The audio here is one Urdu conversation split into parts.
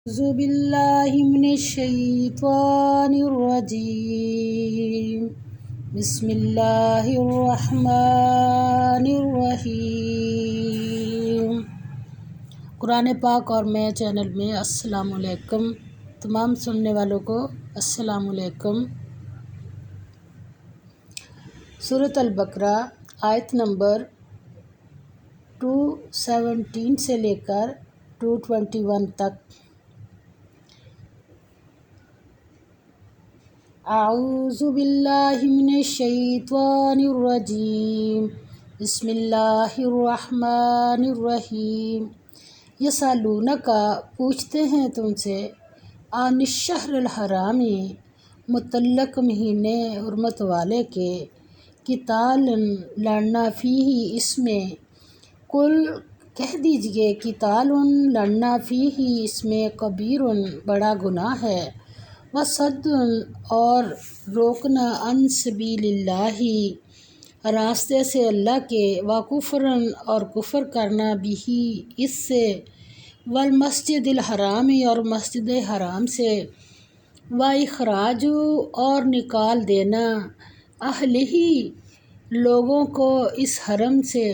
أعوذ بالله من الشيطان الرجيم بسم الله الرحمن الرحیم۔ قرآن پاک اور میں چینل میں السلام علیکم، تمام سننے والوں کو السلام علیکم۔ سورۃ البقرہ آیت نمبر 217 سے لے کر 221 تک۔ اعوذ باللہ من الشیطان الرجیم بسم اللہ الرحمن الرحیم۔ یسألونک پوچھتے ہیں تم سے، عن الشہر الحرام متعلق مہینے حرمت والے کے، قتال لڑنا فیہ اس میں، قل کہہ دیجئے قتال لڑنا فیہ اس میں کبیر بڑا گناہ ہے، وصد اور روکنا عن سبیل اللہ راستے سے اللہ کے، وکفر اور کفر کرنا بھی اس سے، والمسجد الحرام اور مسجد حرام سے، واخراج اور نکال دینا، اہلہ لوگوں کو اس حرم سے،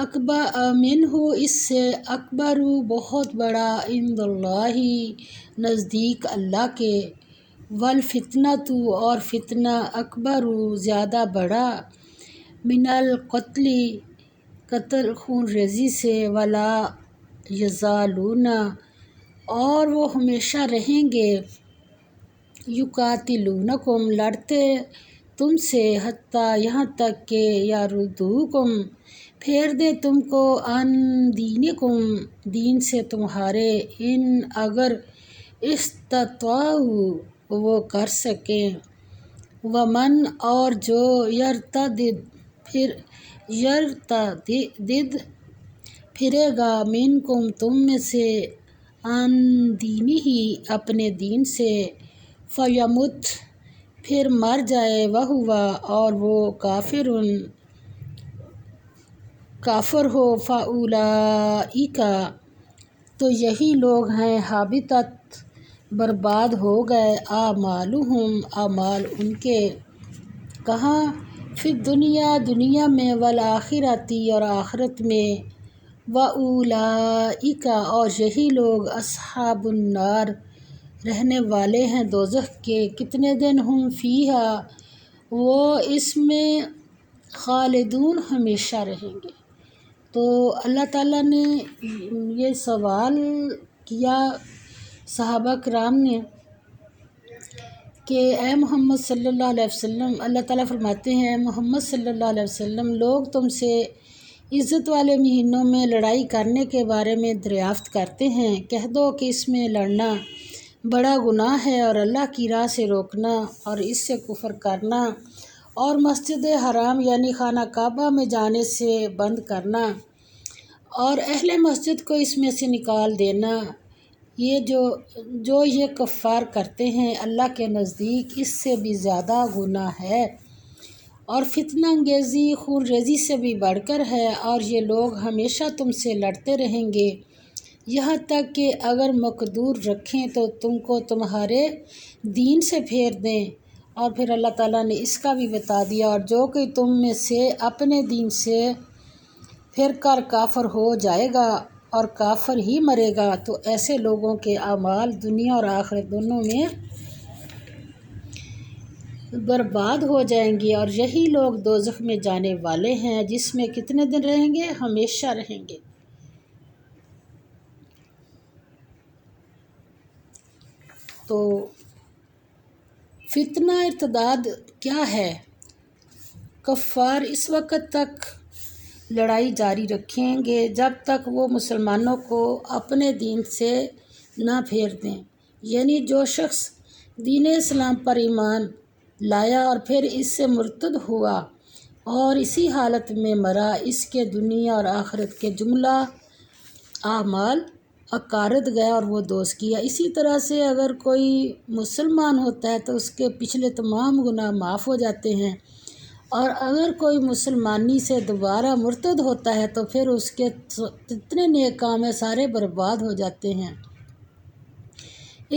اکبر منہ اس سے، اکبر بہت بڑا، عند اللہ نزدیک اللہ کے، والفتنۃ اور فتنہ، اکبر زیادہ بڑا، من القتل قتل خون ریزی سے، ولا یزالون اور وہ ہمیشہ رہیں گے، یقاتلونکم لڑتے تم سے، حتیٰ یہاں تک کہ یردوکم پھیر دے تم کو، عن دینکم دین سے تمہارے، ان اگر استطاعوا وہ کر سکیں، ومن اور جو یرتدد پھرے گا، منکم تم میں سے، عن دینہ اپنے دین سے، فیمت پھر مر جائے، وہو اور وہ کافر ہو، فاولئک تو یہی لوگ ہیں، حبطت برباد ہو گئے، اعمالہم اعمال ان کے، کہاں، فی الدنیا دنیا میں، والآخرۃ اور آخرت میں، واولئک اور یہی لوگ، اصحاب النار رہنے والے ہیں دوزخ کے، کتنے دن، ہم فیہا وہ اس میں، خالدون ہمیشہ رہیں گے۔ تو اللہ تعالیٰ نے یہ سوال کیا صحابہ کرام نے کہ اے محمد صلی اللہ علیہ وسلم، اللہ تعالیٰ فرماتے ہیں اے محمد صلی اللہ علیہ وسلم، لوگ تم سے عزت والے مہینوں میں لڑائی کرنے کے بارے میں دریافت کرتے ہیں، کہہ دو کہ اس میں لڑنا بڑا گناہ ہے، اور اللہ کی راہ سے روکنا اور اس سے کفر کرنا، اور مسجد حرام یعنی خانہ کعبہ میں جانے سے بند کرنا، اور اہل مسجد کو اس میں سے نکال دینا، یہ جو یہ کفار کرتے ہیں اللہ کے نزدیک اس سے بھی زیادہ گناہ ہے، اور فتنہ انگیزی خون ریزی سے بھی بڑھ کر ہے، اور یہ لوگ ہمیشہ تم سے لڑتے رہیں گے، یہاں تک کہ اگر مقدور رکھیں تو تم کو تمہارے دین سے پھیر دیں، اور پھر اللہ تعالیٰ نے اس کا بھی بتا دیا، اور جو کہ تم میں سے اپنے دین سے پھر کر کافر ہو جائے گا اور کافر ہی مرے گا، تو ایسے لوگوں کے اعمال دنیا اور آخرت دونوں میں برباد ہو جائیں گے، اور یہی لوگ دوزخ میں جانے والے ہیں، جس میں کتنے دن رہیں گے، ہمیشہ رہیں گے۔ تو فتنہ ارتداد کیا ہے؟ کفار اس وقت تک لڑائی جاری رکھیں گے جب تک وہ مسلمانوں کو اپنے دین سے نہ پھیر دیں، یعنی جو شخص دین اسلام پر ایمان لایا اور پھر اس سے مرتد ہوا اور اسی حالت میں مرا، اس کے دنیا اور آخرت کے جملہ اعمال اکارت گئے اور وہ دوست کیا۔ اسی طرح سے اگر کوئی مسلمان ہوتا ہے تو اس کے پچھلے تمام گناہ معاف ہو جاتے ہیں، اور اگر کوئی مسلمانی سے دوبارہ مرتد ہوتا ہے تو پھر اس کے جتنے نیک کام ہیں سارے برباد ہو جاتے ہیں۔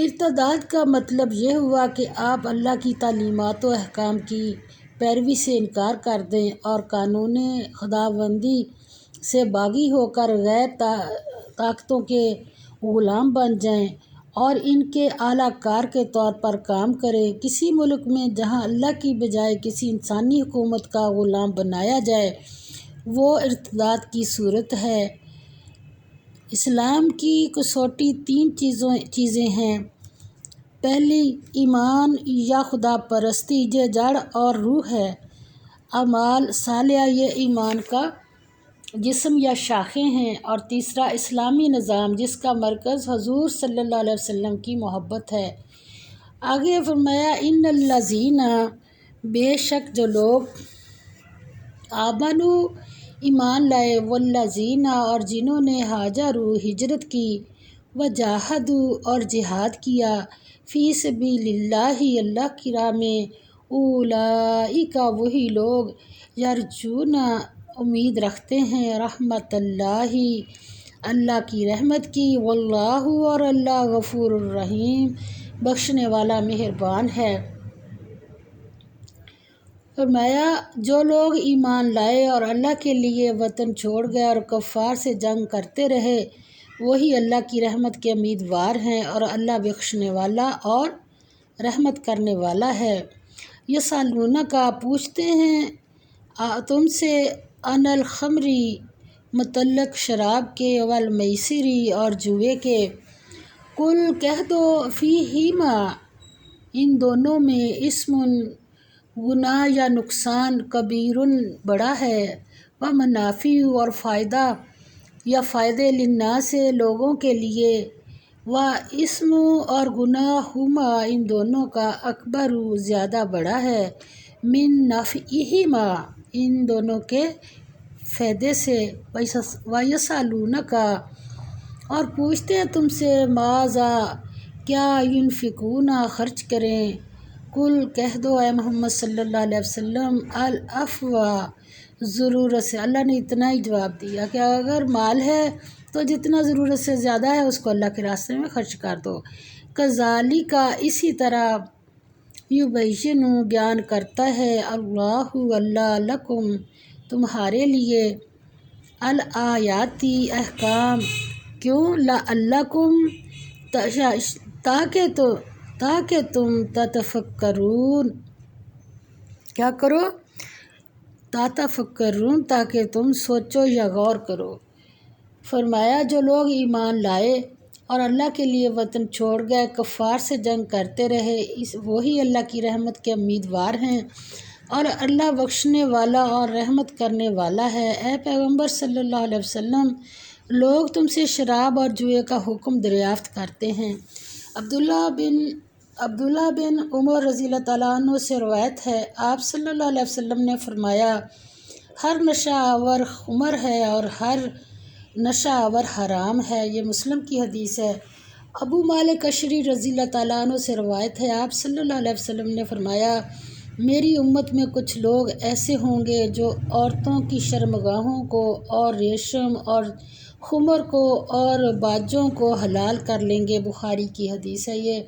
ارتداد کا مطلب یہ ہوا کہ آپ اللہ کی تعلیمات و احکام کی پیروی سے انکار کر دیں اور قانون خداوندی سے باغی ہو کر غیر طاقتوں کے غلام بن جائیں اور ان کے اعلیٰ کار کے طور پر کام کریں۔ کسی ملک میں جہاں اللہ کی بجائے کسی انسانی حکومت کا غلام بنایا جائے وہ ارتداد کی صورت ہے۔ اسلام کی کسوٹی تین چیزیں ہیں۔ پہلی ایمان یا خدا پرستی، یہ جڑ اور روح ہے۔ اعمال صالحہ یہ ایمان کا جسم یا شاخیں ہیں۔ اور تیسرا اسلامی نظام جس کا مرکز حضور صلی اللہ علیہ وسلم کی محبت ہے۔ آگے فرمایا ان الذین، بے شک جو لوگ آمنو ایمان لائے، والذین اور جنہوں نے ہاجروا ہجرت کی، وجاہدوا اور جہاد کیا، فی سبیل اللہ اللہ کی راہ میں، اولئک وہی لوگ، یرجون امید رکھتے ہیں، رحمت اللہ اللہ کی رحمت کی، واللہ اور اللہ غفور الرحیم بخشنے والا مہربان ہے۔ فرمایا جو لوگ ایمان لائے اور اللہ کے لیے وطن چھوڑ گئے اور کفار سے جنگ کرتے رہے وہی اللہ کی رحمت کے امیدوار ہیں اور اللہ بخشنے والا اور رحمت کرنے والا ہے۔ یسألونک پوچھتے ہیں تم سے عن الخمر متعلق شراب کے، والمیسر اور جوئے کے، قل کہہ دو فیہما ان دونوں میں اسم گناہ یا نقصان، کبیر بڑا ہے، ومنافع اور فائدہ یا فائدے، للناس لوگوں کے لیے، واسم اور گناہ ہما ان دونوں کا، اکبر زیادہ بڑا ہے، من نفعہما ان دونوں کے فائدے سے، ویسألونک اور پوچھتے ہیں تم سے ماذا کیا، ینفقون خرچ کریں، قل کہہ دو اے محمد صلی اللہ علیہ وسلم العفو ضرورت سے۔ اللہ نے اتنا ہی جواب دیا کہ اگر مال ہے تو جتنا ضرورت سے زیادہ ہے اس کو اللہ کے راستے میں خرچ کر دو۔ کذالک اسی طرح، یبین بیان کرتا ہے اللہ اللہ لکم تمہارے لیے، الآیات احکام، کیوں، لعلکم تاکہ تم تتفکرون، کیا کرو، تتفکرون تاکہ تم سوچو یا غور کرو۔ فرمایا جو لوگ ایمان لائے اور اللہ کے لیے وطن چھوڑ گئے، کفار سے جنگ کرتے رہے، وہی اللہ کی رحمت کے امیدوار ہیں اور اللہ بخشنے والا اور رحمت کرنے والا ہے۔ اے پیغمبر صلی اللہ علیہ وسلم لوگ تم سے شراب اور جوئے کا حکم دریافت کرتے ہیں۔ عبداللہ بن عمر رضی اللہ تعالیٰ عنہ سے روایت ہے، آپ صلی اللہ علیہ وسلم نے فرمایا ہر نشہ آور خمر ہے اور ہر نشہ آور حرام ہے۔ یہ مسلم کی حدیث ہے۔ ابو مالک اشعری رضی اللہ تعالیٰ عنہ سے روایت ہے، آپ صلی اللہ علیہ وسلم نے فرمایا میری امت میں کچھ لوگ ایسے ہوں گے جو عورتوں کی شرمگاہوں کو اور ریشم اور خمر کو اور باجوں کو حلال کر لیں گے۔ بخاری کی حدیث ہے یہ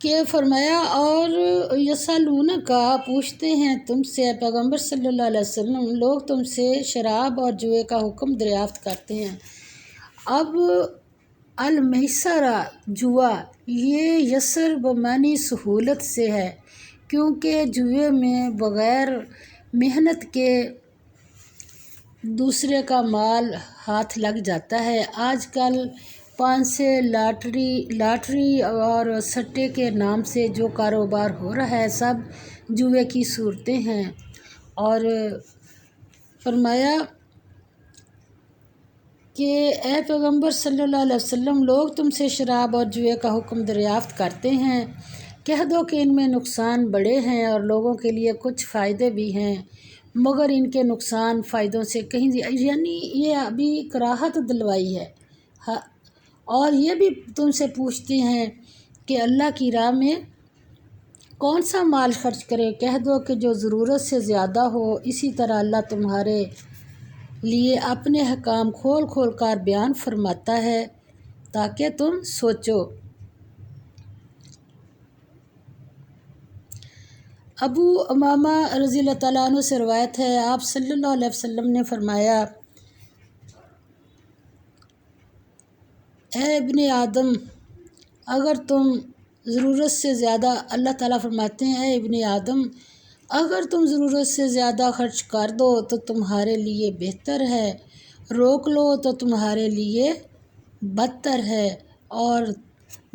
کہ فرمایا اور یسألونک پوچھتے ہیں تم سے پیغمبر صلی اللہ علیہ وسلم لوگ تم سے شراب اور جوئے کا حکم دریافت کرتے ہیں۔ اب المیسر جوا یہ یسر بمعنی سہولت سے ہے کیونکہ جوئے میں بغیر محنت کے دوسرے کا مال ہاتھ لگ جاتا ہے۔ آج کل پانسے، لاٹری اور سٹے کے نام سے جو کاروبار ہو رہا ہے سب جوئے کی صورتیں ہیں۔ اور فرمایا کہ اے پیغمبر صلی اللہ علیہ وسلم لوگ تم سے شراب اور جوئے کا حکم دریافت کرتے ہیں، کہہ دو کہ ان میں نقصان بڑے ہیں اور لوگوں کے لیے کچھ فائدے بھی ہیں مگر ان کے نقصان فائدوں سے کہیں یعنی یہ ابھی کراہت دلوائی ہے۔ اور یہ بھی تم سے پوچھتے ہیں کہ اللہ کی راہ میں کون سا مال خرچ کرے، کہہ دو کہ جو ضرورت سے زیادہ ہو۔ اسی طرح اللہ تمہارے لیے اپنے حکام کھول کھول کر بیان فرماتا ہے تاکہ تم سوچو۔ ابو امامہ رضی اللہ تعالیٰ عنہ سے روایت ہے، آپ صلی اللہ علیہ وسلم نے فرمایا، اے ابن آدم، اگر تم ضرورت سے زیادہ اللہ تعالیٰ فرماتے ہیں اے ابن آدم، اگر تم ضرورت سے زیادہ خرچ کر دو تو تمہارے لیے بہتر ہے، روک لو تو تمہارے لیے بدتر ہے، اور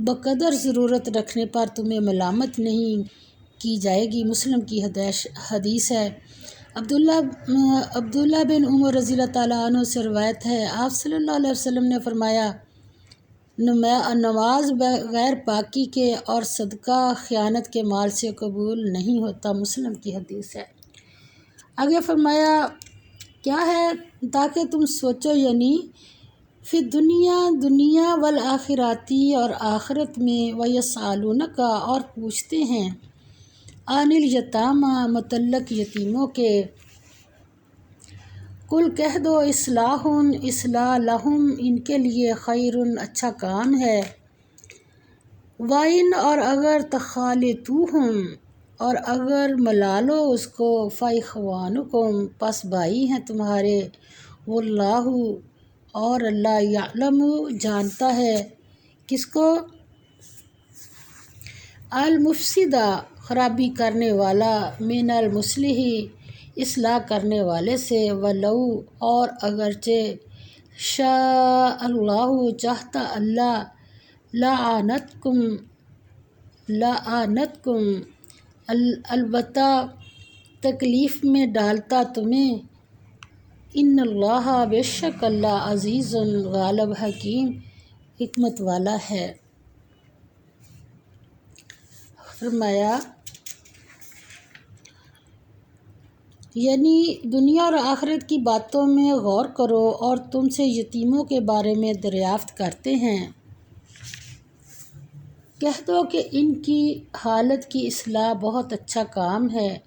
بقدر ضرورت رکھنے پر تمہیں ملامت نہیں کی جائے گی۔ مسلم کی حدیث ہے۔ عبداللہ بن عمر رضی اللہ تعالیٰ عنہ سے روایت ہے، آپ صلی اللہ علیہ وسلم نے فرمایا، نماز غیر پاکی کے اور صدقہ خیانت کے مال سے قبول نہیں ہوتا۔ مسلم کی حدیث ہے۔ آگے فرمایا کیا ہے؟ تاکہ تم سوچو، یعنی فی دنیا والآخراتی، اور آخرت میں، ویسألونک، اور پوچھتے ہیں، عن الیتامی، متعلق یتیموں کے، قل کہہ دو، اصلاح لہم، ان کے لیے، خیر، اچھا کام ہے، وَإِنْ، اور اگر تخالطوہم، اور اگر ملا لو اس کو، فإخوانکم، پس بھائی ہیں تمہارے، واللہ، اور اللہ، یعلم، جانتا ہے، کس کو؟ المفسد، خرابی کرنے والا، من المصلح، اصلاح کرنے والے سے، ولو، اور اگرچہ، شاء اللہ، چاہتا اللہ، لعنتکم، البتہ تکلیف میں ڈالتا تمہیں، ان اللہ، بے شک اللہ، عزیز، غالب، حکیم، حکمت والا ہے۔ فرمایا یعنی دنیا اور آخرت کی باتوں میں غور کرو، اور تم سے یتیموں کے بارے میں دریافت کرتے ہیں، کہہ دو کہ ان کی حالت کی اصلاح بہت اچھا کام ہے،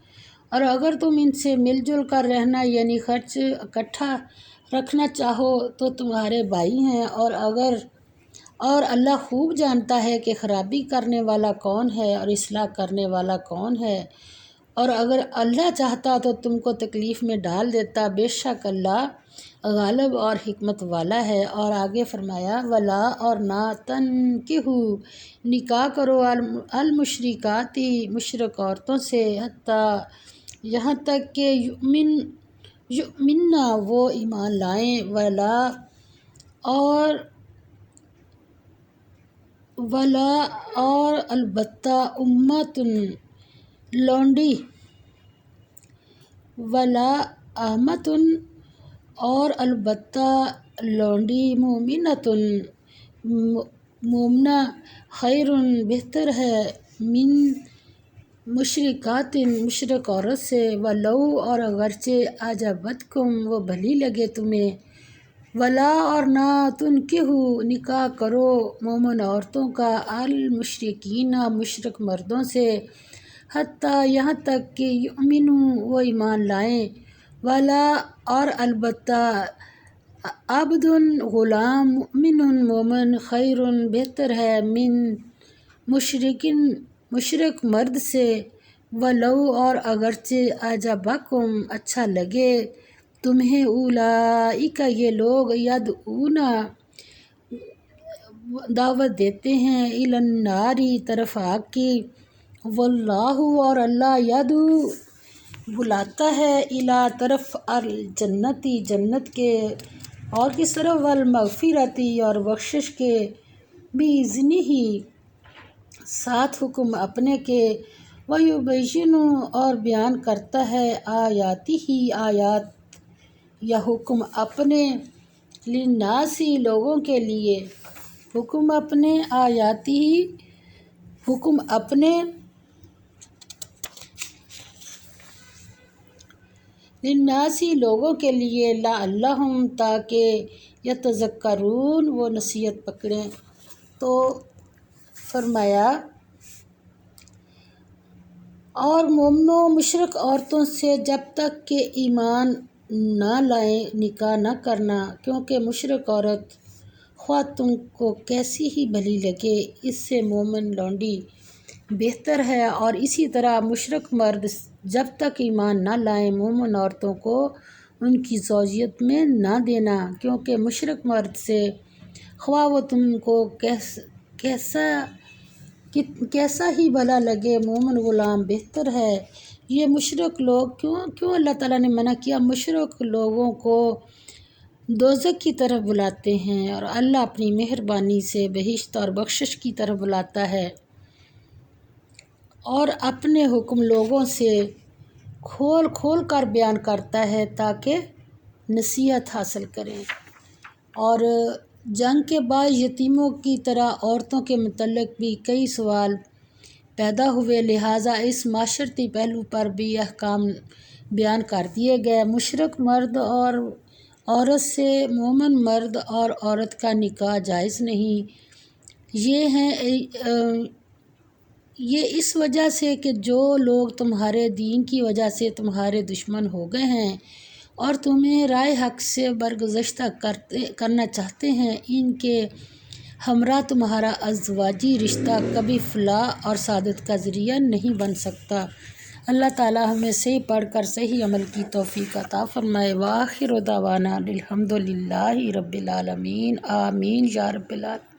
اور اگر تم ان سے مل جل کر رہنا، یعنی خرچ اکٹھا رکھنا چاہو تو تمہارے بھائی ہیں، اور اللہ خوب جانتا ہے کہ خرابی کرنے والا کون ہے اور اصلاح کرنے والا کون ہے، اور اگر اللہ چاہتا تو تم کو تکلیف میں ڈال دیتا، بے شک اللہ غالب اور حکمت والا ہے۔ اور آگے فرمایا، ولا، اور نہ، تنکحوا، نکاح کرو، المشرکات، مشرک عورتوں سے، حتیٰ، یہاں تک کہ، یؤمننا، وہ ایمان لائیں، اور البتہ، امتن، لونڈی، ولا امتن، اور البتہ لونڈی، مومنتن، مومنہ، خیر، بہتر ہے، من مشرکات، مشرک عورت سے، ولو، اور اگرچہ، اعجبتکم، وہ بھلی لگے تمہیں، ولا، اور نہ، تنکحوا، نکاح کرو، مومن عورتوں کا، المشرکین، مشرک مردوں سے، حتیٰ، یہاں تک کہ، یؤمنوا، وہ ایمان لائیں، ولا، اور البتہ، عبد، غلام، مؤمن، مومن، خیر، بہتر ہے، من مشرک مرد سے، ولو، اور اگرچہ، اعجبکم، اچھا لگے تمہیں، اولئک، یہ لوگ، یدعون، دعوت دیتے ہیں، الی النار، طرف آگ کی، واللہ، اور اللہ، یدعو، بلاتا ہے، الی، طرف، الجنت، جنت کے، اور کس طرف، والمغفرت، اور بخشش کے، بإذنہ، ساتھ حکم اپنے کے، ویبین، اور بیان کرتا ہے، آیاتہ، آیات یا حکم اپنے، للناس، لوگوں کے لیے، حکم اپنے، آیاتہ، حکم اپنے، للناس، لوگوں کے لیے، لعلہم، تاکہ، یتذکرون، وہ نصیحت پکڑیں۔ تو فرمایا، اور مومنوں، مشرک عورتوں سے جب تک کہ ایمان نہ لائیں، نکاح نہ کرنا، کیونکہ مشرک عورت خواہ تم کو کیسی ہی بھلی لگے، اس سے مومن لونڈی بہتر ہے۔ اور اسی طرح مشرک مرد جب تک ایمان نہ لائیں مومن عورتوں کو ان کی زوجیت میں نہ دینا، کیونکہ مشرک مرد سے خواہ وہ تم کو کیسا ہی بھلا لگے مومن غلام بہتر ہے۔ یہ مشرک لوگ کیوں اللہ تعالیٰ نے منع کیا؟ مشرک لوگوں کو دوزخ کی طرف بلاتے ہیں اور اللہ اپنی مہربانی سے بہشت اور بخشش کی طرف بلاتا ہے اور اپنے حکم لوگوں سے کھول کھول کر بیان کرتا ہے تاکہ نصیحت حاصل کریں۔ اور جنگ کے بعد یتیموں کی طرح عورتوں کے متعلق بھی کئی سوال پیدا ہوئے، لہٰذا اس معاشرتی پہلو پر بھی احکام بیان کر دیے گئے۔ مشرک مرد اور عورت سے مومن مرد اور عورت کا نکاح جائز نہیں۔ یہ اس وجہ سے کہ جو لوگ تمہارے دین کی وجہ سے تمہارے دشمن ہو گئے ہیں اور تمہیں رائے حق سے برگزشتہ کرنا چاہتے ہیں، ان کے ہمراہ تمہارا ازدواجی رشتہ کبھی فلاح اور سعادت کا ذریعہ نہیں بن سکتا۔ اللہ تعالی ہمیں صحیح پڑھ کر صحیح عمل کی توفیق عطا فرمائے۔ وآخر دعوانا الحمد للہ رب العالمین، آمین یا رب العالمین۔